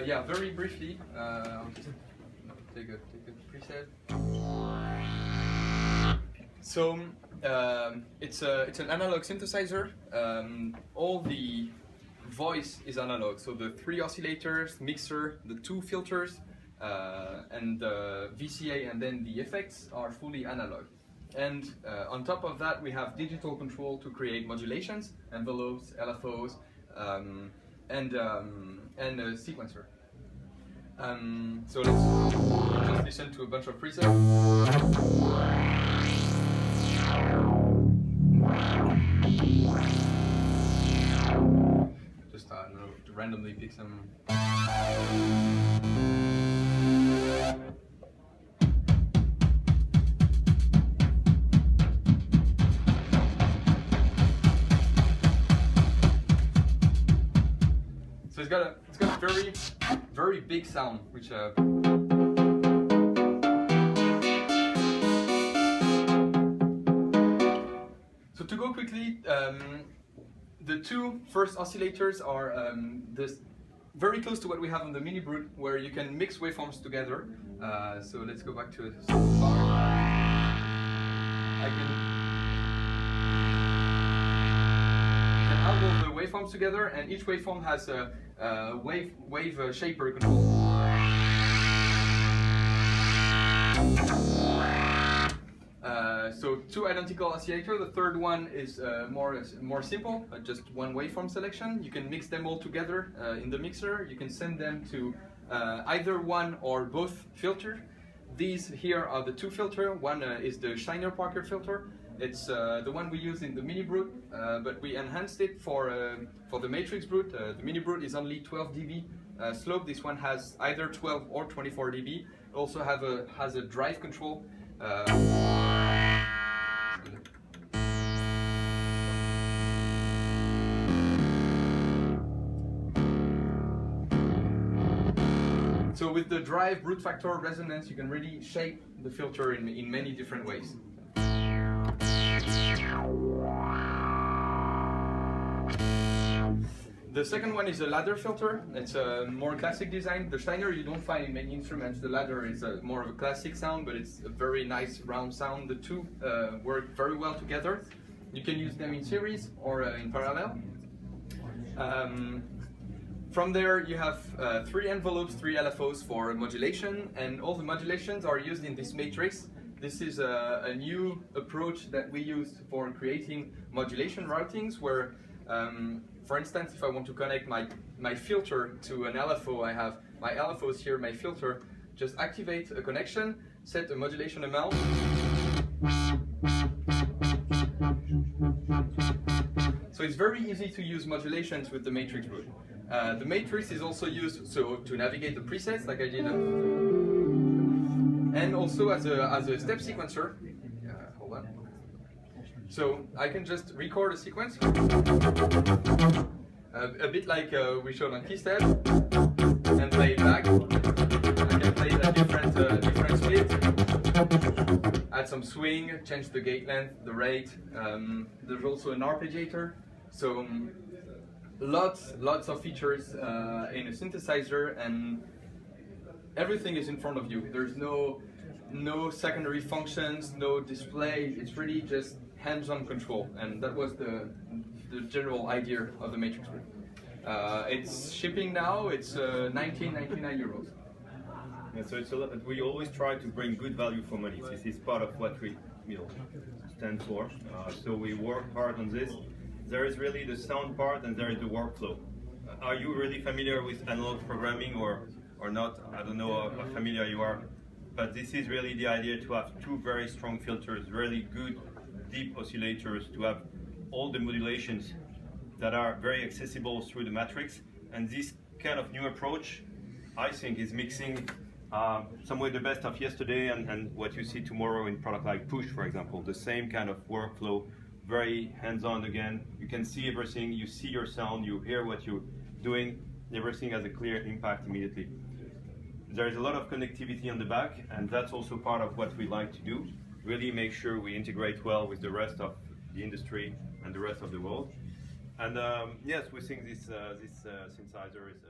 yeah, very briefly, I'll just take a preset. So it's an analog synthesizer. All the voice is analog. So the 3 oscillators, mixer, the 2 filters, and the VCA, and then the effects are fully analog. And on top of that, we have digital control to create modulations, envelopes, LFOs, and a sequencer. So let's just listen to a bunch of presets. Just I don't know, to randomly pick some. So it's got a very big sound, which so to go quickly, the 2 first oscillators are very close to what we have on the MiniBrute, where you can mix waveforms together. So let's go back to it. I can add all the waveforms together, and each waveform has a wave shaper control. So 2 identical oscillators. The third one is more simple, just 1 waveform selection. You can mix them all together in the mixer. You can send them to either one or both filters. These here are the 2 filters. One is the Shiner-Parker filter. It's the one we use in the MiniBrute, but we enhanced it for the MatrixBrute. The MiniBrute is only 12 dB slope. This one has either 12 or 24 dB. It also has a drive control. So with the drive, brute factor, resonance, you can really shape the filter in many different ways. The second one is a ladder filter. It's a more classic design. The Shiner you don't find in many instruments. The ladder is more of a classic sound, but it's a very nice round sound. The 2 work very well together. You can use them in series or in parallel. From there you have 3 envelopes, 3 LFOs for modulation, and all the modulations are used in this matrix. This is a new approach that we use for creating modulation routings, where for instance, if I want to connect my filter to an LFO, I have my LFOs here, my filter, just activate a connection, set a modulation amount. So it's very easy to use modulations with the MatrixBrute. The matrix is also used to navigate the presets, like I did, and also as a step sequencer. Hold on. So I can just record a sequence, a bit like we showed on KeyStep, and play it back. I can play it at different speeds, add some swing, change the gate length, the rate. There's also an arpeggiator. So lots of features in a synthesizer, and everything is in front of you. There's no secondary functions, no display. It's really just hands-on control, and that was the general idea of the MatrixBrute. It's shipping now. It's 1999 euros. Yeah, so it's a lot, we always try to bring good value for money. This is part of what we stand for. So we work hard on this. There is really the sound part, and there is the workflow. Are you really familiar with analog programming or not? I don't know how familiar you are, but this is really the idea, to have 2 very strong filters, really good deep oscillators, to have all the modulations that are very accessible through the matrix. And this kind of new approach, I think, is mixing somewhere the best of yesterday and what you see tomorrow in product like Push, for example. The same kind of workflow, very hands-on again. You can see everything, you see your sound, you hear what you're doing, everything has a clear impact immediately. There is a lot of connectivity on the back, and that's also part of what we like to do. Really make sure we integrate well with the rest of the industry and the rest of the world. And yes, we think this synthesizer is